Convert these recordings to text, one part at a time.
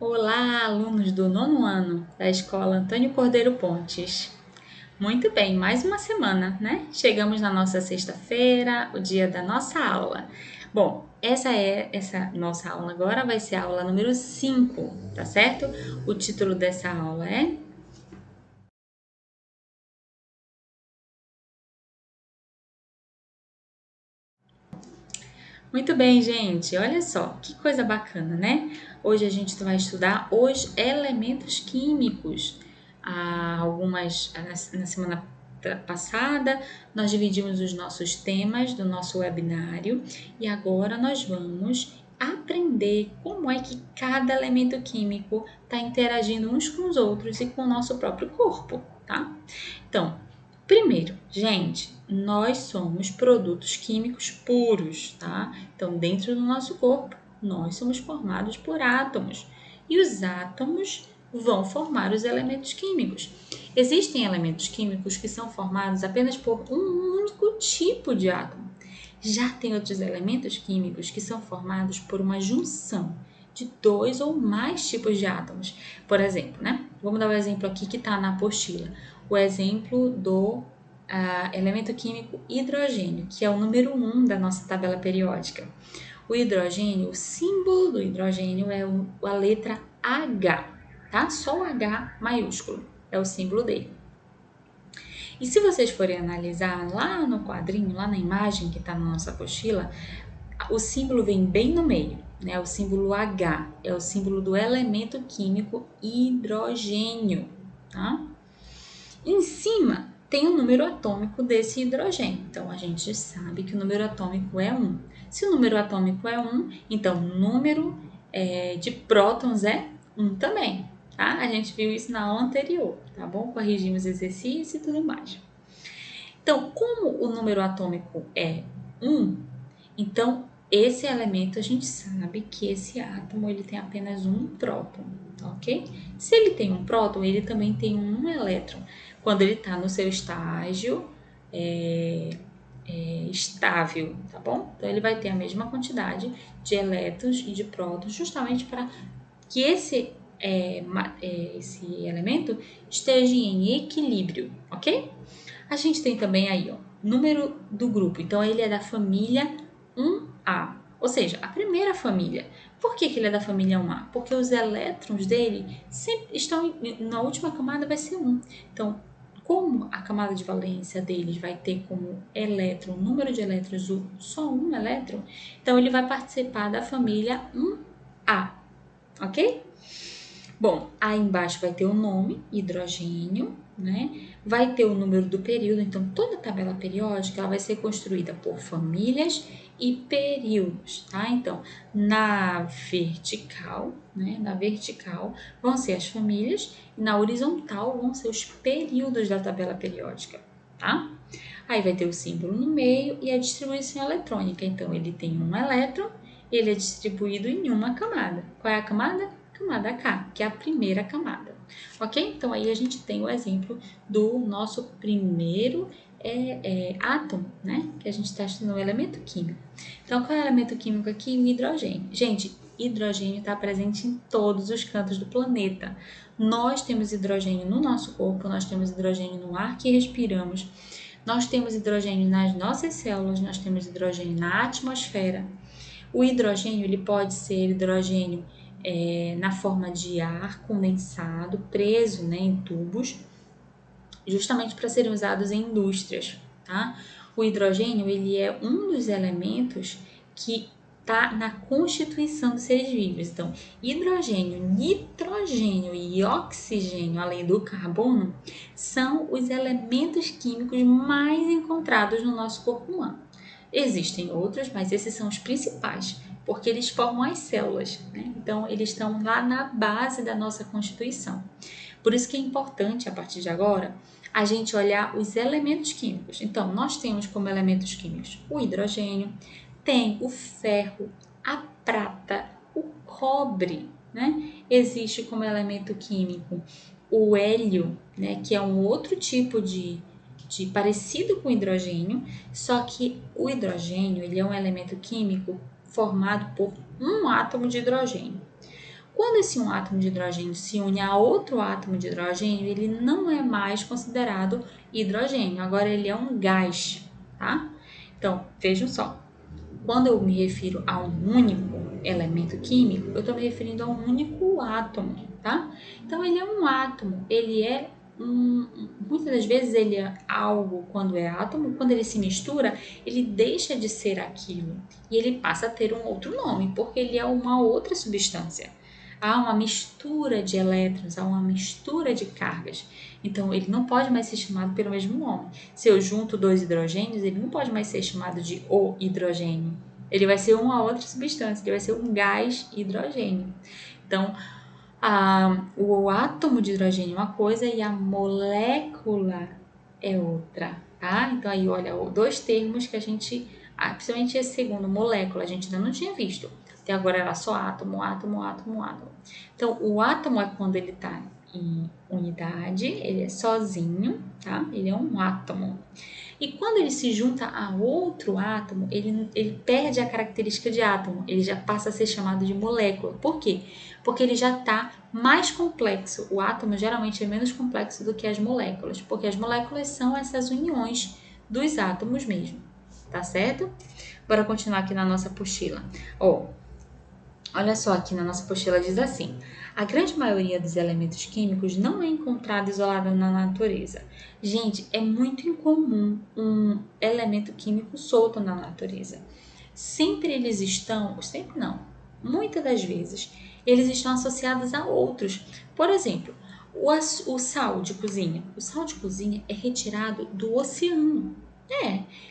Olá, alunos do nono ano da Escola Antônio Cordeiro Pontes. Muito bem, mais uma semana, né? Chegamos na nossa sexta-feira, o dia da nossa aula. Bom, essa nossa aula agora vai ser a aula número 5, tá certo? O título dessa aula é Muito bem, gente. Olha só, que coisa bacana, né? Hoje a gente vai estudar os elementos químicos. Na semana passada, nós dividimos os nossos temas do nosso webinário e agora nós vamos aprender como é que cada elemento químico está interagindo uns com os outros e com o nosso próprio corpo, tá? Então, primeiro, gente, nós somos produtos químicos puros, tá? Então, dentro do nosso corpo, nós somos formados por átomos e os átomos vão formar os elementos químicos. Existem elementos químicos que são formados apenas por um único tipo de átomo. Já tem outros elementos químicos que são formados por uma junção de dois ou mais tipos de átomos. Por exemplo, né? Vamos dar um exemplo aqui que está na apostila. O exemplo do elemento químico hidrogênio, que é o número 1 da nossa tabela periódica. O hidrogênio, o símbolo do hidrogênio é a letra H, tá? Só o H maiúsculo é o símbolo dele. E se vocês forem analisar lá no quadrinho, lá na imagem que está na nossa apostila, o símbolo vem bem no meio, né? O símbolo H é o símbolo do elemento químico hidrogênio, tá? Em cima tem o número atômico desse hidrogênio. Então, a gente sabe que o número atômico é 1. Se o número atômico é 1, então o número de prótons é 1 também, tá? A gente viu isso na aula anterior, tá bom? Corrigimos exercício e tudo mais. Então, como o número atômico é 1, então esse elemento a gente sabe que esse átomo ele tem apenas um próton, ok? Se ele tem um próton, ele também tem um elétron. Quando ele está no seu estágio estável, tá bom? Então ele vai ter a mesma quantidade de elétrons e de prótons, justamente para que esse elemento esteja em equilíbrio, ok? A gente tem também aí, ó, número do grupo. Então, ele é da família 1A, ou seja, a primeira família. Por que ele é da família 1A? Porque os elétrons dele sempre estão na última camada, vai ser 1. Então, como a camada de valência deles vai ter como elétron, número de elétrons, só um elétron, então ele vai participar da família 1A, ok? Bom, aí embaixo vai ter o nome, hidrogênio, né? Vai ter o número do período, então toda a tabela periódica ela vai ser construída por famílias e períodos, tá? Então, na vertical, né? Na vertical vão ser as famílias e na horizontal vão ser os períodos da tabela periódica, tá? Aí vai ter o símbolo no meio e a distribuição eletrônica. Então, ele tem um elétron, ele é distribuído em uma camada. Qual é a camada? Camada K, que é a primeira camada, ok? Então, aí a gente tem o exemplo do nosso primeiro átomo, né? Que a gente está estudando o elemento químico. Então, qual é o elemento químico aqui? O hidrogênio. Gente, hidrogênio está presente em todos os cantos do planeta. Nós temos hidrogênio no nosso corpo, nós temos hidrogênio no ar que respiramos, nós temos hidrogênio nas nossas células, nós temos hidrogênio na atmosfera. O hidrogênio ele pode ser hidrogênio na forma de ar condensado, preso, né, em tubos, justamente para serem usados em indústrias, tá? O hidrogênio ele é um dos elementos que está na constituição dos seres vivos. Então, hidrogênio, nitrogênio e oxigênio, além do carbono, são os elementos químicos mais encontrados no nosso corpo humano. Existem outros, mas esses são os principais, porque eles formam as células, né? Então, eles estão lá na base da nossa constituição. Por isso que é importante, a partir de agora, a gente olhar os elementos químicos. Então, nós temos como elementos químicos o hidrogênio, tem o ferro, a prata, o cobre, né? Existe como elemento químico o hélio, né? Que é um outro tipo de parecido com o hidrogênio, só que o hidrogênio ele é um elemento químico formado por um átomo de hidrogênio. Quando esse um átomo de hidrogênio se une a outro átomo de hidrogênio, ele não é mais considerado hidrogênio, agora ele é um gás, tá? Então, vejam só, quando eu me refiro a um único elemento químico, eu estou me referindo a um único átomo, tá? Então, ele é um átomo, ele é muitas das vezes ele é algo quando é átomo, quando ele se mistura, ele deixa de ser aquilo e ele passa a ter um outro nome, porque ele é uma outra substância. Há uma mistura de elétrons, há uma mistura de cargas. Então, ele não pode mais ser chamado pelo mesmo nome. Se eu junto dois hidrogênios, ele não pode mais ser chamado de o hidrogênio. Ele vai ser uma outra substância, ele vai ser um gás hidrogênio. Então, o átomo de hidrogênio é uma coisa e a molécula é outra, tá? Então, aí, olha, dois termos que a gente, principalmente esse segundo, molécula, a gente ainda não tinha visto. Até agora era só átomo, átomo, átomo, átomo. Então, o átomo é quando ele está em unidade, ele é sozinho, tá? Ele é um átomo. E quando ele se junta a outro átomo, ele perde a característica de átomo, ele já passa a ser chamado de molécula. Por quê? Porque ele já está mais complexo. O átomo geralmente é menos complexo do que as moléculas, porque as moléculas são essas uniões dos átomos mesmo, tá certo? Bora continuar aqui na nossa apostila. Olha só, aqui na nossa apostila diz assim: a grande maioria dos elementos químicos não é encontrada isolada na natureza. Gente, é muito incomum um elemento químico solto na natureza. Sempre eles estão, sempre não, muitas das vezes, eles estão associados a outros. Por exemplo, o sal de cozinha. O sal de cozinha é retirado do oceano.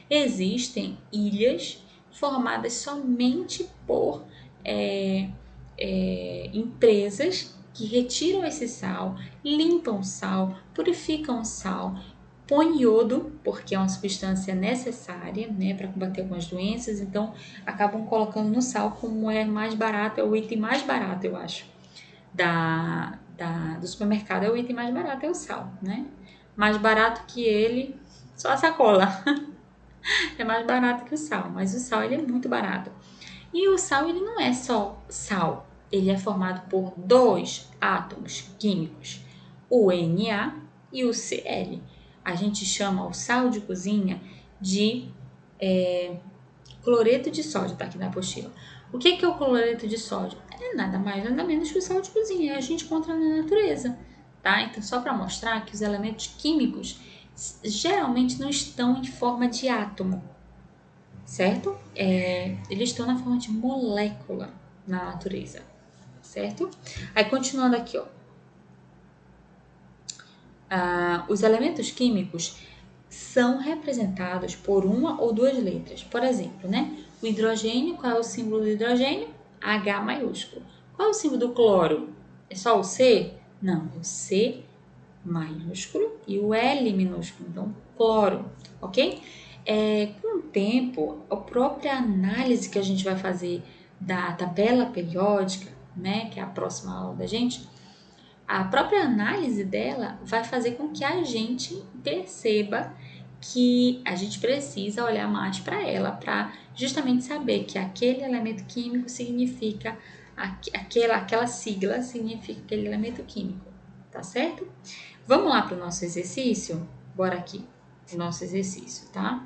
Existem ilhas formadas somente por empresas que retiram esse sal, limpam o sal, purificam o sal, põe iodo, porque é uma substância necessária, né, para combater algumas doenças, então acabam colocando no sal como é mais barato, é o item mais barato, eu acho, do supermercado, é o item mais barato, é o sal, né? Mais barato que ele, só a sacola. É mais barato que o sal, mas o sal ele é muito barato. E o sal ele não é só sal, ele é formado por dois átomos químicos, o Na e o Cl. A gente chama o sal de cozinha de cloreto de sódio, tá aqui na apostila. O que é o cloreto de sódio? É nada mais, nada menos que o sal de cozinha, a gente encontra na natureza, tá? Então, só para mostrar que os elementos químicos geralmente não estão em forma de átomo, certo? Eles estão na forma de molécula na natureza, certo? Aí, continuando aqui, os elementos químicos são representados por uma ou duas letras. Por exemplo, né? O hidrogênio, qual é o símbolo do hidrogênio? H maiúsculo. Qual é o símbolo do cloro? É só o C? Não, é o C maiúsculo e o L minúsculo, então cloro, ok? Com o tempo, a própria análise que a gente vai fazer da tabela periódica, né, que é a próxima aula da gente, a própria análise dela vai fazer com que a gente perceba que a gente precisa olhar mais para ela, para justamente saber que aquele elemento químico significa, aquela sigla significa aquele elemento químico, tá certo? Vamos lá para o nosso exercício? Bora aqui, o nosso exercício, tá?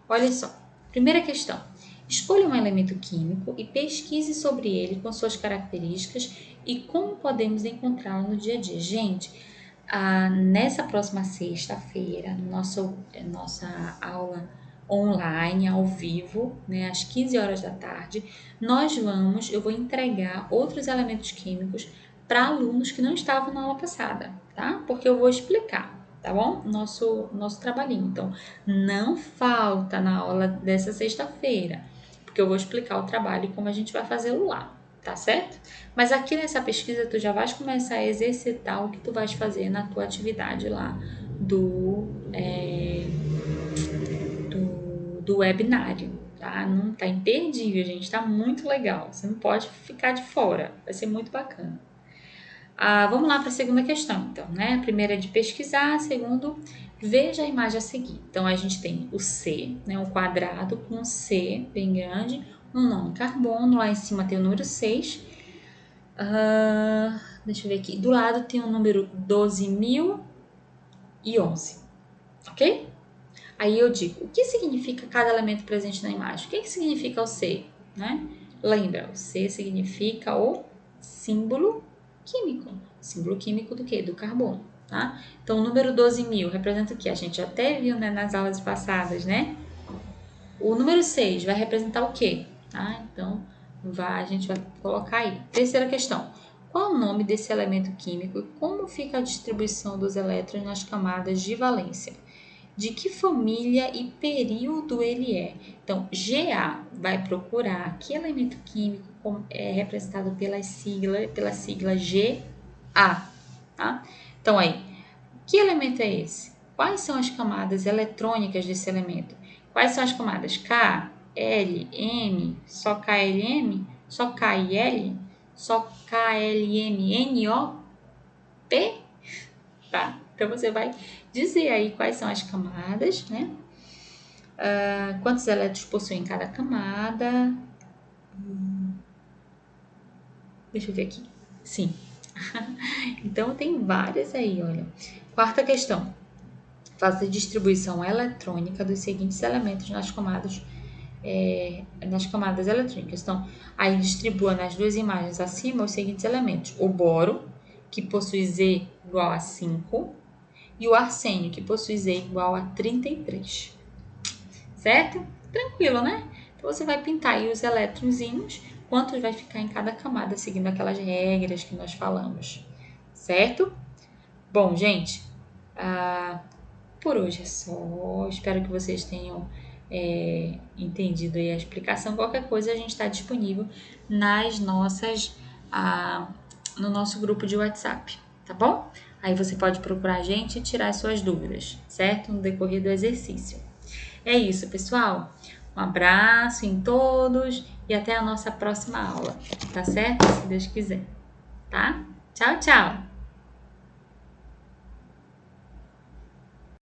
Olha só, primeira questão. Escolha um elemento químico e pesquise sobre ele com suas características e como podemos encontrá-lo no dia a dia. Gente, nessa próxima sexta-feira, nossa aula online, ao vivo, né, às 15 horas da tarde, eu vou entregar outros elementos químicos para alunos que não estavam na aula passada, tá? Porque eu vou explicar, tá bom? Nosso trabalhinho. Então, não falta na aula dessa sexta-feira, porque eu vou explicar o trabalho e como a gente vai fazê-lo lá, tá certo? Mas aqui nessa pesquisa tu já vais começar a exercitar o que tu vais fazer na tua atividade lá do webinário, tá? Não tá imperdível, gente, tá muito legal. Você não pode ficar de fora, vai ser muito bacana. Vamos lá para a segunda questão, então, né? A primeira é de pesquisar, a segunda, veja a imagem a seguir. Então, a gente tem o C, né? Um quadrado com um C bem grande, um nome carbono, lá em cima tem o número 6. Deixa eu ver aqui. Do lado tem o número 12.011, ok? Aí eu digo, o que significa cada elemento presente na imagem? O que significa o C, né? Lembra, o C significa o símbolo químico. Símbolo químico do quê? Do carbono, tá? Então, o número 12.000 representa o quê? A gente até viu, né, nas aulas passadas, né? O número 6 vai representar o quê? Tá? Então, a gente vai colocar aí. Terceira questão. Qual o nome desse elemento químico e como fica a distribuição dos elétrons nas camadas de valência? De que família e período ele é? Então, Ga vai procurar que elemento químico é representado pela sigla Ga. Tá? Então, aí, que elemento é esse? Quais são as camadas eletrônicas desse elemento? Quais são as camadas K, L, M, só KLM, só K e L, só KLM, N, O, P? Tá? Então você vai dizer aí quais são as camadas, né? Quantos elétrons possuem cada camada? Deixa eu ver aqui. Sim. Então tem várias aí, olha. Quarta questão. Faça a distribuição eletrônica dos seguintes elementos nas camadas eletrônicas. Então, aí distribua nas duas imagens acima os seguintes elementos. O boro, que possui Z igual a 5, e o arsênio, que possui Z igual a 33. Certo? Tranquilo, né? Então, você vai pintar aí os elétronzinhos, quantos vai ficar em cada camada, seguindo aquelas regras que nós falamos. Certo? Bom, gente, por hoje é só. Espero que vocês tenham entendido aí a explicação. Qualquer coisa a gente está disponível nas nossas, no nosso grupo de WhatsApp, tá bom? Aí você pode procurar a gente e tirar as suas dúvidas, certo? No decorrer do exercício. É isso, pessoal. Um abraço em todos e até a nossa próxima aula, tá certo? Se Deus quiser, tá? Tchau, tchau!